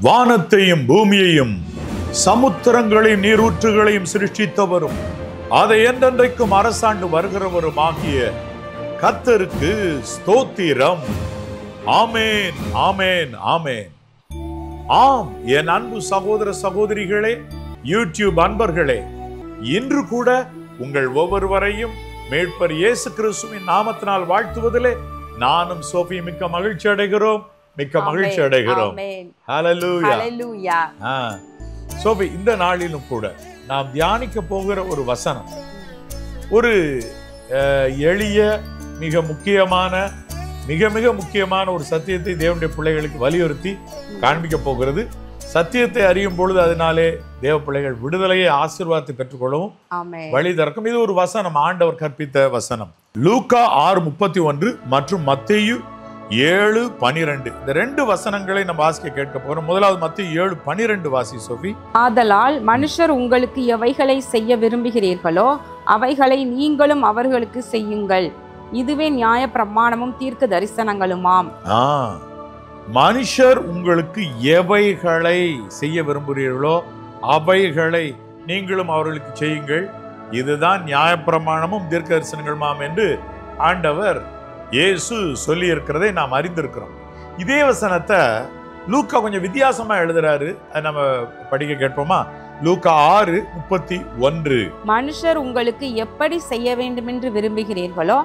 வானத்தையும் பூமியையும் சமுத்திரங்களையும் நீரூற்றுகளையும் சிருஷ்டித்தவரும் அதை என்றென்றைக்கும் அரசாண்டு வருகிறவரும் ஆகிய கர்த்தருக்கு ஸ்தோத்திரம். ஆமேன், ஆமேன், ஆமேன். ஆம், என் அன்பு சகோதர சகோதரிகளே, யூடியூப் அன்பர்களே, இன்று கூட உங்கள் ஒவ்வொருவரையும் மீட்பர் இயேசு கிறிஸ்துவின் நாமத்தினால் வாழ்த்துவதிலே நானும் சோஃபி மிக்க மகிழ்ச்சி அடைகிறோம், மிக்க மகிழ்ச்சி அடைகிறோம். ஹல்லேலூயா. சோஃபி, இந்த நாளிலும் கூட நாம் தியானிக்க போகிற ஒரு வசனம் ஒரு எளிய மிக முக்கியமான மிக மிக முக்கியமான ஒரு சத்தியத்தை தேவனுடைய பிள்ளைகளுக்கு வலியுறுத்தி காண்பிக்க போகிறது. சத்தியத்தை அறியும் பொழுது அதனாலே தேவ பிள்ளைகள் விடுதலையை ஆசீர்வாதத்தை பெற்றுக்கொள்ளவும் வழி திறக்கும். இது ஒரு வசனம், ஆண்டவர் கற்பித்த வசனம். லூக்கா 6:31 மற்றும் மத்தேயு 7:12. இந்த ரெண்டு வசனங்களை நம்ம வாசிக்க கேட்க போறோம். முதலாவது மத்தேயு 7:12 வாசி சோஃபி. ஆதலால் மனுஷர் உங்களுக்கு எவைகளை செய்ய விரும்புகிறீர்களோ அவைகளை நீங்களும் அவர்களுக்கு செய்யுங்கள், இதுவே நியாய பிரமாணமும் தீர்க்க தரிசனங்களுமாம். மனுஷர் உங்களுக்கு எவைகளை செய்ய விரும்புகிறீர்களோ அவைகளை நீங்களும் அவர்களுக்கு செய்யுங்கள், இதுதான் நியாயப்பிரமாணமும் தீர்க்க தரிசனங்களுமாம் என்று ஆண்டவர் இயேசு சொல்லி இருக்கிறதை நாம் அறிந்திருக்கிறோம். இதே வசனத்தை லூக்கா கொஞ்சம் வித்தியாசமா எழுதுறாரு. நம்ம படிக்க கேட்போமா? லூக்கா 6:31. மனுஷர் உங்களுக்கு எப்படி செய்ய வேண்டும் என்று விரும்புகிறீர்களோ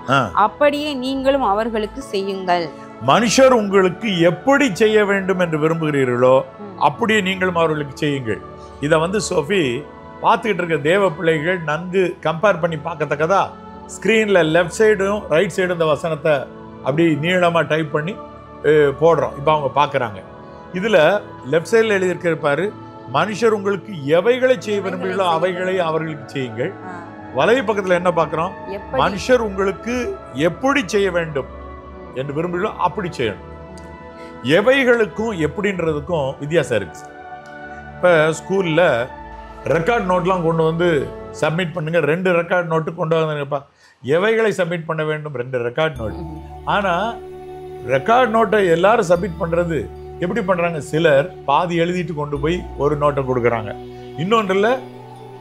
அப்படியே நீங்களும் அவர்களுக்கு செய்யுங்கள். மனுஷர் உங்களுக்கு எப்படி செய்ய வேண்டும் என்று விரும்புகிறீர்களோ அப்படியே நீங்களும் அவர்களுக்கு செய்யுங்கள். இதை சோஃபி பார்த்துக்கிட்டு இருக்க தேவ பிள்ளைகள் நன்கு கம்பேர் பண்ணி பார்க்கத்தக்கதா ஸ்கிரீன்ல லெஃப்ட் சைடும் ரைட் சைடும் இந்த வசனத்தை அப்படி நீளமா டைப் பண்ணி போடுறோம். இப்போ அவங்க பார்க்குறாங்க. இதுல லெஃப்ட் சைடில் எழுதியிருப்பாரு, மனுஷர் உங்களுக்கு எவைகளை செய்ய விரும்புகிறீர்களோ அவைகளை அவர்களுக்கு செய்யுங்கள். வலது பக்கத்துல என்ன பார்க்கிறோம்? மனுஷர் உங்களுக்கு எப்படி செய்ய வேண்டும் என்று விரும்புகிறீர்களோ அப்படி செய்யணும். எவைகளுக்கும் எப்படின்றதுக்கும் வித்தியாசம் இருக்கு. இப்ப ஸ்கூல்ல ரெக்கார்ட் நோட்லாம் கொண்டு வந்து சப்மிட் பண்ணுங்க, 2 ரெக்கார்ட் நோட்டு கொண்டு வந்தீங்கப்பா. எவைகளை சப்மிட் பண்ண வேண்டும்? 2 ரெக்கார்ட் நோட். ஆனா ரெக்கார்ட் நோட்டை எல்லாரும் சப்மிட் பண்றது எப்படி பண்றாங்க? சிலர் பாதி எழுதிட்டு கொண்டு போய் ஒரு நோட்டை கொடுக்குறாங்க, இன்னொன்றுல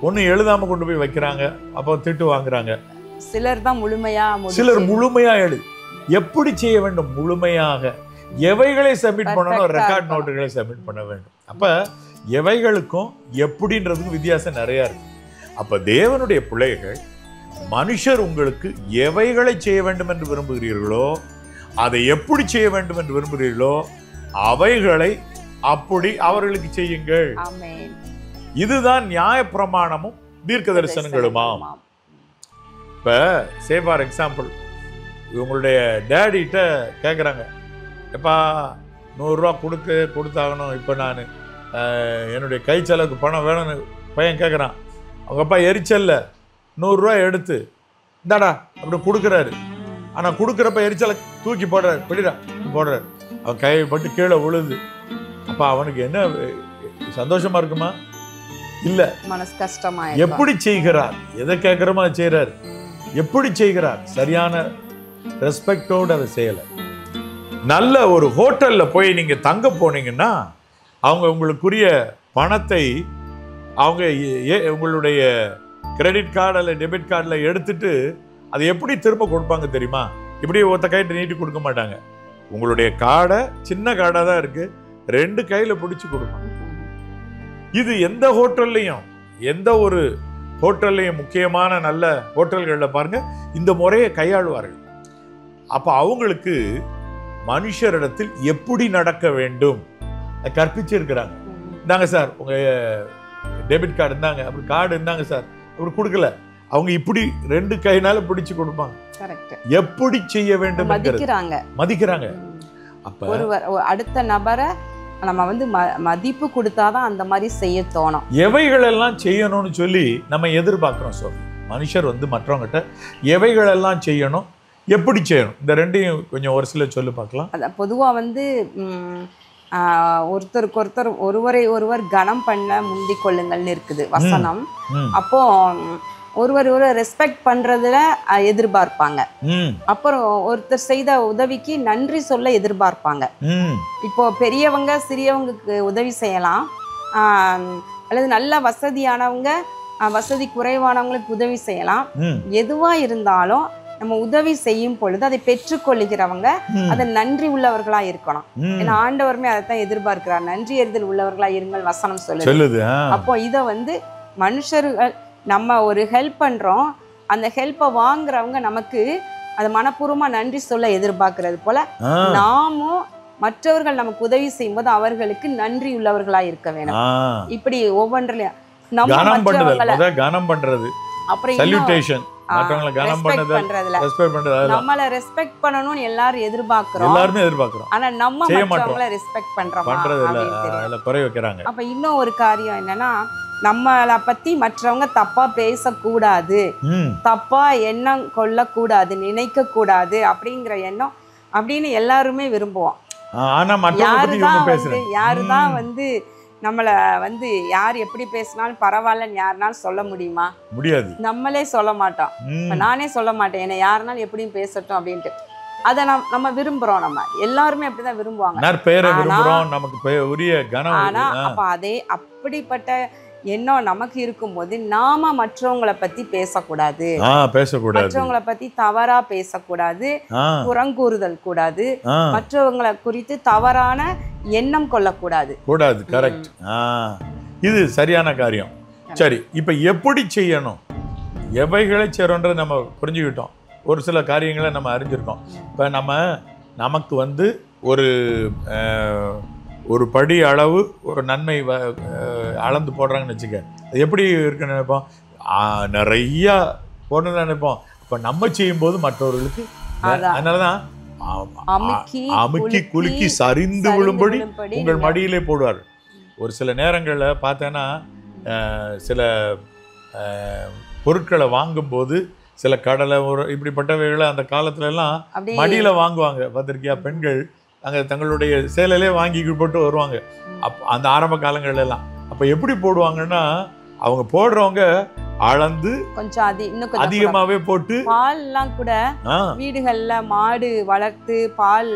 ஒன்னும் எழுதாம கொண்டு போய் வைக்கிறாங்க, அப்போ திட்டு வாங்குறாங்க. சிலர் தான் முழுமையா எழுது. எப்படி செய்ய வேண்டும்? முழுமையாக. எவைகளை சப்மிட் பண்ணணும்? ரெக்கார்ட் நோட்டுகளை சப்மிட் பண்ண வேண்டும். அப்ப எவைகளுக்கும் எப்படின்றதுக்கும் வித்தியாசம் நிறைய இருக்கு. அப்ப தேவனுடைய பிள்ளைகள், மனுஷர் உங்களுக்கு எவைகளை செய்ய வேண்டும் என்று விரும்புகிறீர்களோ அதை எப்படி செய்ய வேண்டும் என்று விரும்புகிறீர்களோ அவைகளை அப்படி அவர்களுக்கு செய்யுங்கள், இதுதான் நியாய பிரமாணமும் தீர்க்க தரிசனங்களுமாம். இப்ப சே ஃபார் எக்ஸாம்பிள், இவங்களுடைய டேடிட்ட கேட்குறாங்க, எப்பா 100 ரூபா கொடுத்தாகணும், இப்போ நான் என்னுடைய கை செலவுக்கு பணம் வேணும்னு பையன் கேட்குறான். அவங்க அப்பா எரிச்சல்ல 100 ரூபா எடுத்து இந்தாடா அப்படி கொடுக்குறாரு. ஆனால் கொடுக்குறப்ப எரிச்சலை தூக்கி போடுறாரு, பிடிடா போடுறாரு. அவன் கையை பட்டு கீழே விழுது. அப்போ அவனுக்கு என்ன சந்தோஷமா இருக்குமா? இல்லை, மனசு கஷ்டமா. எப்படி செய்கிறார்? எதை கேட்குறோமோ அதை செய்கிறார். எப்படி செய்கிறார்? சரியான ரெஸ்பெக்டோடு அதை செய்யலை. நல்ல ஒரு ஹோட்டலில் போய் நீங்கள் தங்க போனீங்கன்னா அவங்க உங்களுக்குரிய பணத்தை அவங்க உங்களுடைய கிரெடிட் கார்டு அல்ல டெபிட் கார்டில் எடுத்துட்டு அதை எப்படி திரும்ப கொடுப்பாங்க தெரியுமா? இப்படி ஒருத்த கைட்டு நீட்டி கொடுக்க மாட்டாங்க. உங்களுடைய கார்டை, சின்ன கார்டாக தான் இருக்கு, 2 கையில் பிடிச்சி கொடுப்பாங்க. இது எந்த ஒரு ஹோட்டல்லையும் முக்கியமான நல்ல ஹோட்டல்களில் பாருங்க இந்த முறையை கையாளுவார்கள். அப்போ அவங்களுக்கு மனுஷரிடத்தில் எப்படி நடக்க வேண்டும் கற்பிச்சிருக்கிறாங்க. இந்தாங்க சார் உங்க டெபிட் கார்டு, இருந்தாங்க அப்படி கார்டு இருந்தாங்க சார், அப்படி கொடுக்கல, அவங்க இப்படி 2 கையினால பிடிச்சு கொடுப்பாங்க. எப்படி செய்ய வேண்டும் மதிக்கிறாங்க. அப்ப அடுத்த நபரை நம்ம மதிப்பு கொடுத்தாதான் அந்த மாதிரி செய்ய தோணும். எவைகள் எல்லாம் செய்யணும்னு சொல்லி நம்ம எதிர்பார்க்கிறோம். ஸோ மனுஷர் மற்றவங்கிட்ட எவைகள் எல்லாம் செய்யணும், எப்படி செய்யணும், இந்த ரெண்டையும் கொஞ்சம் ஒரு சில சொல்லி பார்க்கலாம். பொதுவா ஒருத்தருக்கு ஒருவர் கனம் பண்ண முந்திக் கொள்ளுங்கள்னு இருக்குது வசனம். அப்போ ஒருவர் ரெஸ்பெக்ட் பண்றதுல எதிர்பார்ப்பாங்க. அப்புறம் ஒருத்தர் செய்த உதவிக்கு நன்றி சொல்ல எதிர்பார்ப்பாங்க. இப்போ பெரியவங்க சிறியவங்களுக்கு உதவி செய்யலாம், அல்லது நல்ல வசதியானவங்க வசதி குறைவானவங்களுக்கு உதவி செய்யலாம். எதுவா இருந்தாலும் நம்ம உதவி செய்யும் பொழுது அதை பெற்றுக்கொள்ளுகிறவங்க அதை நன்றி உள்ளவர்களா இருக்கணும். ஏன்னா ஆண்டவருமே அதைத்தான் எதிர்பார்க்கிறார், நன்றி எறிதல் உள்ளவர்களா இருங்கள் வசனம் சொல்லுது. அப்போ இதை வந்து மனுஷர்கள் நம்ம ஒரு ஹெல்ப் பண்றோம், அந்த ஹெல்ப்பை வாங்குறவங்க நமக்கு அது மனப்பூர்வமா நன்றி சொல்ல எதிர்பார்க்கிறது போல நாமும் மற்றவர்கள் நமக்கு உதவி செய்யும் போது அவர்களுக்கு நன்றி உள்ளவர்களா இருக்க வேணும். இப்படி ஒவ்வொன்றிலையும் நம்மள ரெஸ்பெக்ட் பண்ணணும்னு எல்லாரும் எதிர்பார்க்கிறோம், ஆனா நம்ம மற்றவங்களை ரெஸ்பெக்ட் பண்றோம். அப்ப இன்னும் ஒரு காரியம் என்னன்னா, நம்மளை பத்தி மற்றவங்க தப்பா பேசக்கூடாது, தப்பா எண்ணம் கொள்ளக்கூடாது, நினைக்க கூடாது அப்படிங்கிற எண்ணம் அப்படின்னு எல்லாருமே விரும்புவோம். யாருதான் வந்து நம்மளை வந்து யார் எப்படி பேசினாலும் பரவாயில்லன்னு யாருனாலும் சொல்ல முடியுமா? முடியாது. நம்மளே சொல்ல மாட்டோம். இப்ப நானே சொல்ல மாட்டேன், என்னை யாருனாலும் எப்படியும் பேசட்டும் அப்படின்ட்டு. அதை நம்ம விரும்புறோம், நம்ம எல்லாருமே அப்படிதான் விரும்புவாங்க. ஆனா அப்ப அதே அப்படிப்பட்ட எண்ணம் நமக்கு இருக்கும்போது நாம மற்றவங்களை பத்தி பேசக்கூடாது, மற்றவங்களை பத்தி தவறா பேசக்கூடாது, புறங்கூறுதல் கூடாது, மற்றவங்களை குறித்து தவறான எண்ணம் கொள்ளக்கூடாது. கரெக்ட். இது சரியான காரியம். சரி, இப்ப எப்படி செய்யணும், எவைகளை செய்யறோன்றது நம்ம புரிஞ்சுக்கிட்டோம், ஒரு சில காரியங்களை நம்ம அறிஞ்சிருக்கோம். இப்ப நமக்கு வந்து ஒரு படி அளவு ஒரு நன்மை அளந்து போடுறாங்கன்னு வச்சுக்க, அது எப்படி இருக்குன்னு நினைப்போம், நிறைய போடணும்னு நினைப்போம். இப்போ நம்ம செய்யும்போது மற்றவர்களுக்கு அதனாலதான் அமுக்கி குலுக்கி சரிந்து விழும்படி உங்கள் மடியிலே போடுவார். ஒரு சில நேரங்களில் பார்த்தேன்னா சில பொருட்களை வாங்கும்போது சில கடலை இப்படிப்பட்டவைகளை அந்த காலத்துல எல்லாம் மடியில வாங்குவாங்க. பார்த்திருக்கியா? பெண்கள் அங்கே தங்களுடைய சேலையிலே வாங்கி போட்டு வருவாங்க. அந்த ஆரம்ப காலங்கள்ல எல்லாம் அப்போ எப்படி போடுவாங்கன்னா, அவங்க போடுறவங்க அளந்து கொஞ்சம் அதிகமாவே போட்டு பால்லாம் கூட வீடுகள்ல மாடு வளர்த்து பால்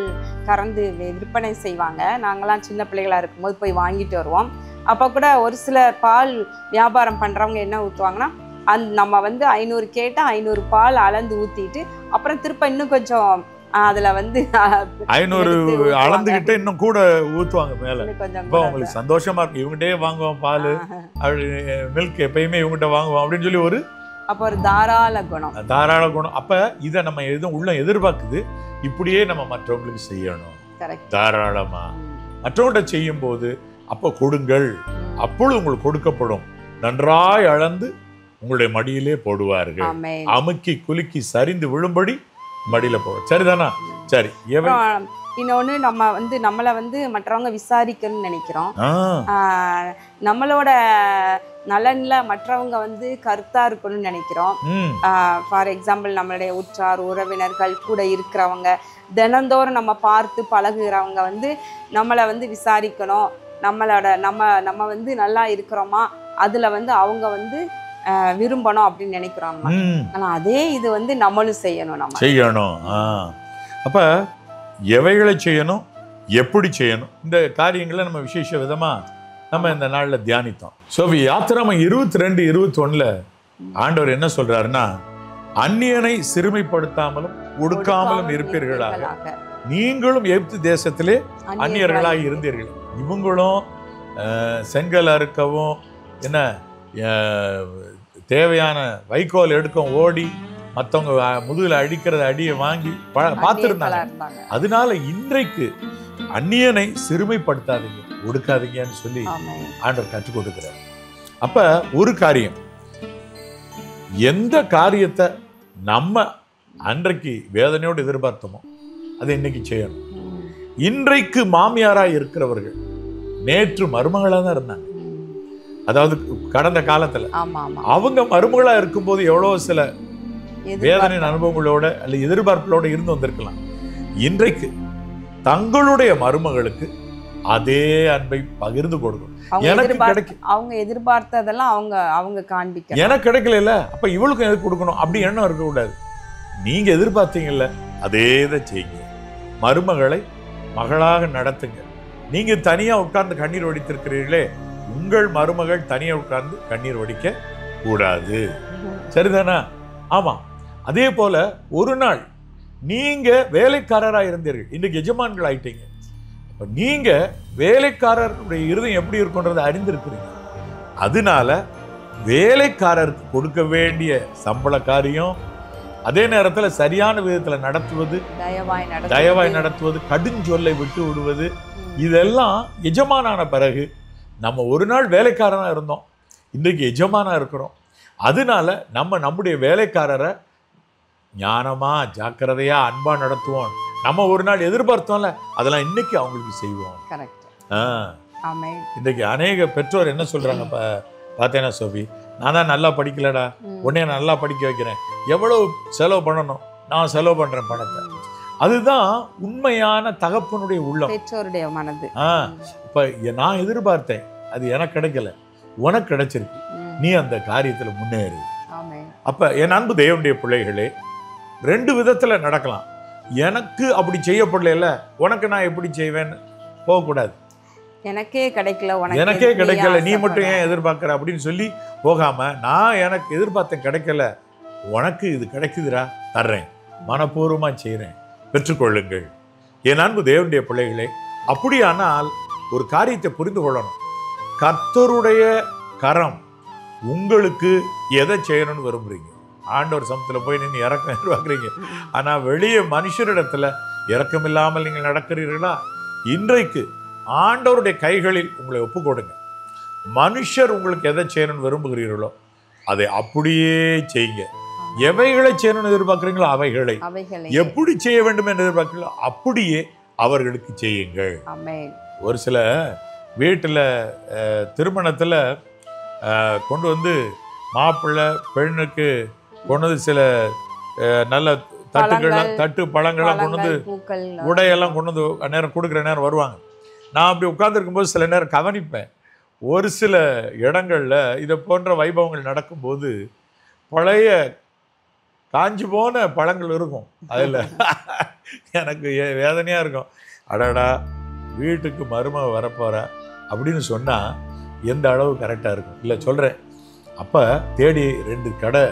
கறந்து விற்பனை செய்வாங்க. நாங்கெல்லாம் சின்ன பிள்ளைகளா இருக்கும்போது போய் வாங்கிட்டு வருவோம். அப்ப கூட ஒரு சில பால் வியாபாரம் பண்றவங்க என்ன ஊற்றுவாங்கன்னா, நம்ம வந்து 500 கேட்டா 500 பால் அளந்து ஊத்திட்டு அப்புறம் திருப்ப இன்னும் கொஞ்சம் அதுல வந்து 500 அளந்துகிட்ட இன்னும் கூட ஊத்துவாங்க மேல. இப்போ உங்களுக்கு சந்தோஷமா இருக்கு, இவங்ககிட்டே வாங்குவோம் பால், மில்க் எப்பயுமே இவங்ககிட்ட வாங்குவோம் அப்படின்னு சொல்லி ஒரு தாராள குணம். அப்ப இதை நம்ம எதுவும் உள்ள எதிர்பார்க்குது, இப்படியே நம்ம மற்றவங்களுக்கு செய்யணும் தாராளமா. மற்றவங்கள்ட்ட செய்யும் போது அப்ப கொடுங்கள், அப்பொழுது உங்களுக்கு கொடுக்கப்படும், நன்றாய் அளந்து உங்களுடைய மடியிலே போடுவார்கள், அமுக்கி குலுக்கி சரிந்து விழும்படி மடியில போடும். சரிதானா? சரி. இன்னொன்னு நம்மளை வந்து மற்றவங்க விசாரிக்கணும்னு நினைக்கிறோம். நம்மளோட நலன்ல மற்றவங்க வந்து கருத்தா இருக்கணும்னு நினைக்கிறோம். ஃபார் எக்ஸாம்பிள், நம்மளுடைய உற்றார் உறவினர்கள் கூட இருக்கிறவங்க, தினந்தோறும் நம்ம பார்த்து பழகுறவங்க வந்து நம்மளை வந்து விசாரிக்கணும், நம்ம வந்து நல்லா இருக்கிறோமா அதுல வந்து அவங்க வந்து விரும்பணும் அப்படின்னு நினைக்கிறோம். ஆனா அதே இது வந்து நம்மளும் செய்யணும். அப்ப எவைகளை செய்யணும், எப்படி செய்யணும், இந்த காரியங்களை நம்ம விசேஷ விதமா நம்ம இந்த நாள்ல தியானித்தோம். யாத்திராமம் 22-21 ஆண்டவர் என்ன சொல்றாருன்னா, அந்நியனை சிறுமைப்படுத்தாமலும் ஒடுக்காமலும் இருப்பீர்களாக, நீங்களும் எகிப்து தேசத்திலே அந்நியர்களாக இருந்தீர்கள். இவங்களும் செங்கல் அறுக்கவும் என்ன தேவையான வைக்கோல் எடுக்கவும் ஓடி மற்றவங்க முதுகில் அடிக்கிறத அடியை வாங்கி பார்த்துருந்தாங்க. அதனால இன்றைக்கு அந்நியனை சிறுமைப்படுத்தாதீங்க, ஒடுக்காதீங்கன்னு சொல்லி ஆண்டவர் கற்றுக் கொடுக்கிறார். அப்ப ஒரு காரியம், எந்த காரியத்தை நம்ம அன்றைக்கு வேதனையோடு எதிர்பார்த்தோமோ அதை இன்னைக்கு செய்யணும். இன்றைக்கு மாமியாராக இருக்கிறவர்கள் நேற்று மருமகளா தான் இருந்தாங்க. அதாவது கடந்த காலத்துல அவங்க மருமகளா இருக்கும்போது எவ்வளவு சில வேதனை அனுபவங்களோட அல்ல எதிர்பார்ப்புகளோட இருந்து வந்திருக்கலாம். இன்றைக்கு தங்களுடைய மருமகளுக்கு அதே அன்பை பகிர்ந்து கொடுக்கணும். அவங்க எனக்கு கிடைக்கும், அவங்க எதிர்பார்த்ததெல்லாம் அவங்க காண்பிக்க, எனக்கு கிடைக்கல அப்ப இவளுக்கும் எதுக்கு கொடுக்கணும் அப்படி எண்ணம் இருக்கக்கூடாது. நீங்க எதிர்பார்த்தீங்கல்ல அதே தான் செய்யுங்க. மருமகளை மகளாக நடத்துங்க. நீங்க தனியா உட்கார்ந்து கண்ணீர் வடித்திருக்கிறீர்களே, உங்கள் மருமகள் தனியா உட்கார்ந்து கண்ணீர் வடிக்க கூடாது. சரிதானா? ஆமா. அதே போல ஒரு நாள் நீங்க வேலைக்காரரா இருந்தீர்கள், இன்னைக்கு எஜமான்கள் ஆயிட்டீங்க. நீங்க வேலைக்காரருடைய இருதயம் எப்படி இருக்குன்றதை அறிந்திருக்கிறீங்க. அதனால வேலைக்காரருக்கு கொடுக்க வேண்டிய சம்பள காரியம், அதே நேரத்துல சரியான விதத்துல நடத்துவது, தயவாய் நடத்துவது, கடுஞ்சொல்லை விட்டு விடுவது, இதெல்லாம் எஜமானான பிறகு நம்ம ஒரு நாள் வேலைக்காரனா இருந்தோம், இன்றைக்கு எஜமானா இருக்கிறோம். அதனால நம்ம நம்முடைய வேலைக்காரரை ஞானமா ஜாக்கிரதையா அன்பா நடத்துவோம். நம்ம ஒரு நாள் எதிர்பார்த்தோம்ல, அதெல்லாம் இன்னைக்கு அவங்களுக்கு செய்வோம். இன்னைக்கு அநேக பெற்றோர் என்ன சொல்றாங்க பார்த்தேன்னா, சோபி நான் தான் நல்லா படிக்கலடா, உன்னைய நல்லா படிக்க வைக்கிறேன், எவ்வளவு செலவு பண்ணணும், நான் செலவு பண்றேன் பணத்தை. அதுதான் உண்மையான தகப்பனுடைய உள்ளம், பெற்றோருடைய மனது. இப்ப நான் எதிர்பார்த்தேன், அது எனக்கு கிடைக்கல, உனக்கு கிடைச்சிருக்கு, நீ அந்த காரியத்துல முன்னேறு. அப்ப என் அன்பு தேவனுடைய பிள்ளைகளே, ரெண்டு விதத்துல நடக்கலாம். எனக்கு அப்படி செய்யப்படல, உனக்கு நான் எப்படி செய்வேன்னு போகக்கூடாது. எனக்கே கிடைக்கல நீ மட்டும் ஏன் எதிர்பார்க்கிற அப்படின்னு சொல்லி போகாம, நான் எனக்கு எதிர்பார்த்தேன் கிடைக்கல, உனக்கு இது கிடைக்குதுரா, தர்றேன், மனப்பூர்வமா செய்யறேன், பெற்றுக்கொள்ளுங்கள். என் அன்பு தேவனுடைய பிள்ளைகளே, அப்படியானால் ஒரு காரியத்தை புரிந்து கொள்ளணும். கர்த்தருடைய கரம் உங்களுக்கு எதை செய்யணும்னு விரும்புறீங்க? ஆண்டவர் சமத்துல போய் நின்று இறக்கம் எதிர்பார்க்குறீங்க, ஆனா வெளியே மனுஷரிடத்துல இறக்கம் இல்லாமல் நீங்கள் நடக்கிறீர்களா? இன்றைக்கு ஆண்டவருடைய கைகளில் உங்களை ஒப்பு கொடுங்க. மனுஷர் உங்களுக்கு எதை செய்யணும்னு விரும்புகிறீர்களோ அதை அப்படியே செய்யுங்க. எவைகளை செய்யணும்னு எதிர்பார்க்குறீங்களோ அவைகளை, எப்படி செய்ய வேண்டும் என்று எதிர்பார்க்கிறீங்களோ அப்படியே அவர்களுக்கு செய்யுங்கள். ஒரு சில வீட்டில் திருமணத்தில் கொண்டு வந்து மாப்பிள்ளை பெண்ணுக்கு கொண்டு வந்து சில நல்ல தட்டு பழங்கள்லாம் கொண்டு வந்து, உடையெல்லாம் கொண்டு வந்து நேரம் கொடுக்குற நேரம் வருவாங்க. நான் அப்படி உட்கார்ந்துருக்கும்போது சில நேரம் கவனிப்பேன், ஒரு சில இடங்களில் இதை போன்ற வைபவங்கள் நடக்கும்போது பழைய காஞ்சி போன பழங்கள் இருக்கும். அதில் எனக்கு வேதனையாக இருக்கும். அடடா, வீட்டுக்கு மருமக வரப்போற அப்படின்னு சொன்னால் எந்த அளவு கரெக்டாக இருக்கும் இல்லை சொல்கிறேன். அப்போ தேடி 2 கடை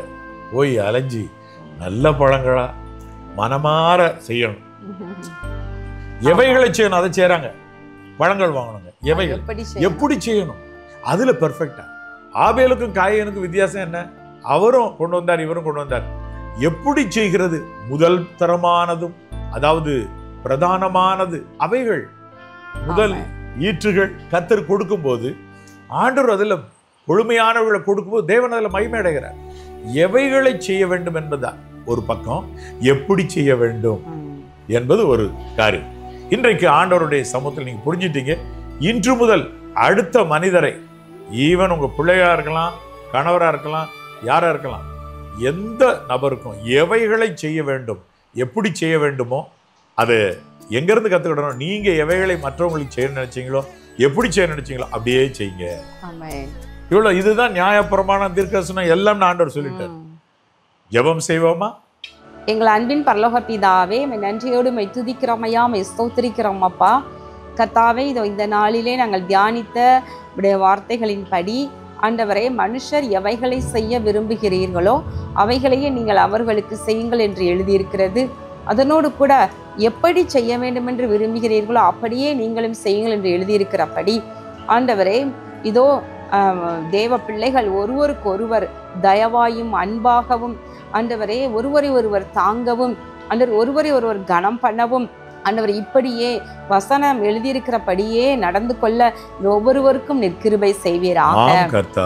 போய் அலைஞ்சி நல்ல பழங்களா மனமாற செய்யணும். எவைகளை செய்யணும் அதை செய்கிறாங்க, பழங்கள் வாங்கணுங்க. எவைகள் எப்படி செய்யணும் அதுல பெர்ஃபெக்டா. ஆபேலுக்கும் காயனுக்கும் வித்தியாசம் என்ன? அவரும் கொண்டு வந்தார், இவரும் கொண்டு வந்தார். எப்படி செய்கிறது முதல் தரமானதும் அதாவது பிரதானமானது அவைகள் முதல் ஈற்றுகள் கர்த்தர் கொடுக்கும் போது, ஆண்டவர் அதில் முழுமையானவர்களை கொடுக்கும்போது தேவன் அதில் மகிமை அடைகிறார். எவைகளை செய்ய வேண்டும் என்பதா ஒரு பக்கம், எப்படி செய்ய வேண்டும் என்பது ஒரு காரியம். இன்றைக்கு ஆண்டவருடைய சமூகத்தில் நீங்க புரிஞ்சிட்டீங்க. இன்று முதல் அடுத்த மனிதரை, ஈவன் உங்க பிள்ளையா இருக்கலாம், கணவரா இருக்கலாம், யாரா இருக்கலாம், எந்த நபருக்கும் எவைகளை செய்ய வேண்டும், எப்படி செய்ய வேண்டுமோ அது எங்கிருந்து கத்துக்கிடணும். நீங்க எவைகளை மற்றவங்களுக்கு செய்ய நினைச்சீங்களோ, எப்படி செய்ய நினைச்சீங்களோ அப்படியே செய்யுங்க. இவ்வளவு, இதுதான் நியாயப்பிரமாண தீர்க்கதரிசனம் எல்லாம் ஆண்டவர் சொல்லிட்டார். ஜெபம் செய்வோமா? எங்கள் அன்பின் பரலோக பிதாவே, நன்றியோடு மை துதிக்கிறோம் ஐயா, மை ஸ்தோத்திரிக்கிறோம் அப்பா. கர்த்தாவே, இதோ இந்த நாளிலே நாங்கள் தியானித்த உடைய வார்த்தைகளின் படி ஆண்டவரே, மனுஷர் எவைகளை செய்ய விரும்புகிறீர்களோ அவைகளையே நீங்கள் அவர்களுக்கு செய்யுங்கள் என்று எழுதியிருக்கிறது. அதனோடு கூட எப்படி செய்ய வேண்டும் என்று விரும்புகிறீர்களோ அப்படியே நீங்களும் செய்யுங்கள் என்று எழுதியிருக்கிறபடி ஆண்டவரே, இதோ தேவ பிள்ளைகள் ஒருவருக்கு ஒருவர் தயவாயும் அன்பாகவும் ஆண்டவரே ஒருவரை ஒருவர் தாங்கவும் ஆண்டவர் ஒருவரை ஒருவர் கனம் பண்ணவும் ஆண்டவர் இப்படியே வசனம் எழுதியிருக்கிறபடியே நடந்து கொள்ள ஒவ்வொருவருக்கும் நிற்கிருபை செய்வீராக.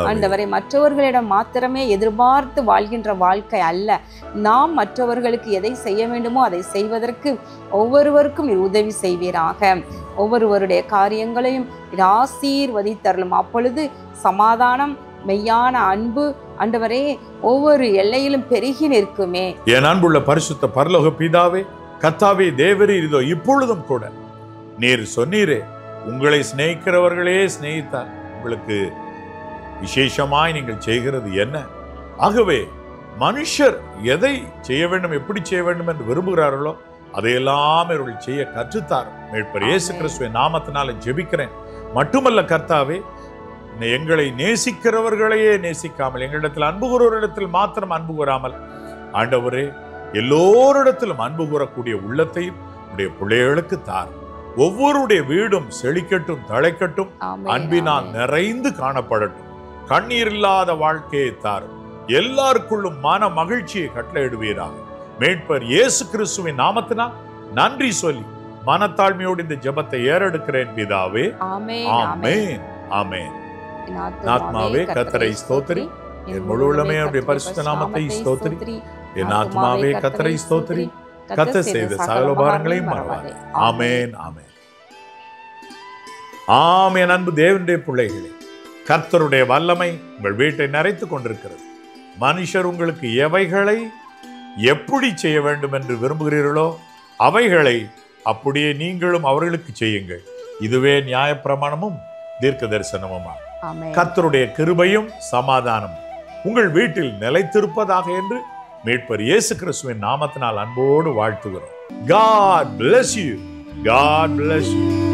ஆண்டவரை மற்றவர்களிடம் மாத்திரமே எதிர்பார்த்து வாழ்கின்ற வாழ்க்கை அல்ல, நாம் மற்றவர்களுக்கு எதை செய்ய வேண்டுமோ அதை செய்வதற்கு ஒவ்வொருவருக்கும் உதவி செய்வீராக. ஒவ்வொருவருடைய காரியங்களையும் ஆசீர்வதித்தருளும். அப்பொழுது சமாதானம், மெய்யான அன்பு ஆண்டவரே ஒவ்வொரு எல்லையிலும் பெருகி நிற்குமே. என் அன்புள்ள பரிசுத்த பரலோக பிதாவே, கர்த்தாவே, தேவரீர், இதோ இப்பொழுதும் கூட நீர் சொன்னீரே, உங்களை சிநேகிக்கிறவர்களே சிநேகித்தார். உங்களுக்கு விசேஷமாய் நீங்கள் செய்கிறது என்ன? ஆகவே மனுஷர் எதை செய்ய வேண்டும், எப்படி செய்ய வேண்டும் என்று விரும்புகிறார்களோ அதையெல்லாம் இவர்கள் செய்ய கற்றுத்தார். மீட்பர் இயேசு கிறிஸ்துவின் நாமத்தினால ஜெபிக்கிறேன். மட்டுமல்ல கர்த்தாவே, எங்களை நேசிக்கிறவர்களையே நேசிக்காமல், எங்களிடத்தில் அன்பு கூறுவரிடத்தில் மாத்திரம் அன்பு கூறாமல், ஆண்டவரே எல்லோரிடத்திலும் அன்பு கூறக்கூடிய உள்ளத்தையும் உடைய பிள்ளைகளுக்கு தார். ஒவ்வொருடைய வீடும் செழிக்கட்டும், தழைக்கட்டும், அன்பினால் நிறைந்து காணப்படட்டும். கண்ணீர் இல்லாத வாழ்க்கையை தாரும். எல்லாருக்குள்ளும் மன மகிழ்ச்சியை கட்டளையிடுவீராக. மீட்பர் இயேசு கிறிஸ்துவின் நாமத்தினால் நன்றி சொல்லி மனத்தாழ்மையோடு இந்த ஜெபத்தை ஏறெடுக்கிறேன் பிதாவே. ஆமென், ஆமென். ஆத்மாவே கர்த்தரை ஸ்தோத்திரி, என் முழு உள்ளமே அவருடைய பரிசுத்த நாமத்தை ஸ்தோத்திரி. என் ஆத்மாவே கர்த்தரை ஸ்தோத்திரி, கர்த்தர் செய்த சகல உபகாரங்களையும் மறவாதே. ஆமென், ஆமென். ஆமென். அன்பு தேவனுடைய பிள்ளைகளே, கர்த்தருடைய வல்லமை உங்கள் வீட்டை நிறைத்துக் கொண்டிருக்கிறது. மனுஷர் உங்களுக்கு எவைகளை எப்படி செய்ய வேண்டும் என்று விரும்புகிறீர்களோ அவைகளை அப்படியே நீங்களும் அவர்களுக்கு செய்யுங்கள். இதுவே நியாயப்பிரமாணமும் தீர்க்க தரிசனமுமா. கர்த்தருடைய கிருபையும் சமாதானம் உங்கள் வீட்டில் நிலைத்திருப்பதாக என்று மீட்பர் இயேசு கிறிஸ்துவின் நாமத்தினால் அன்போடு வாழ்த்துகிறோம். God bless you. God bless you.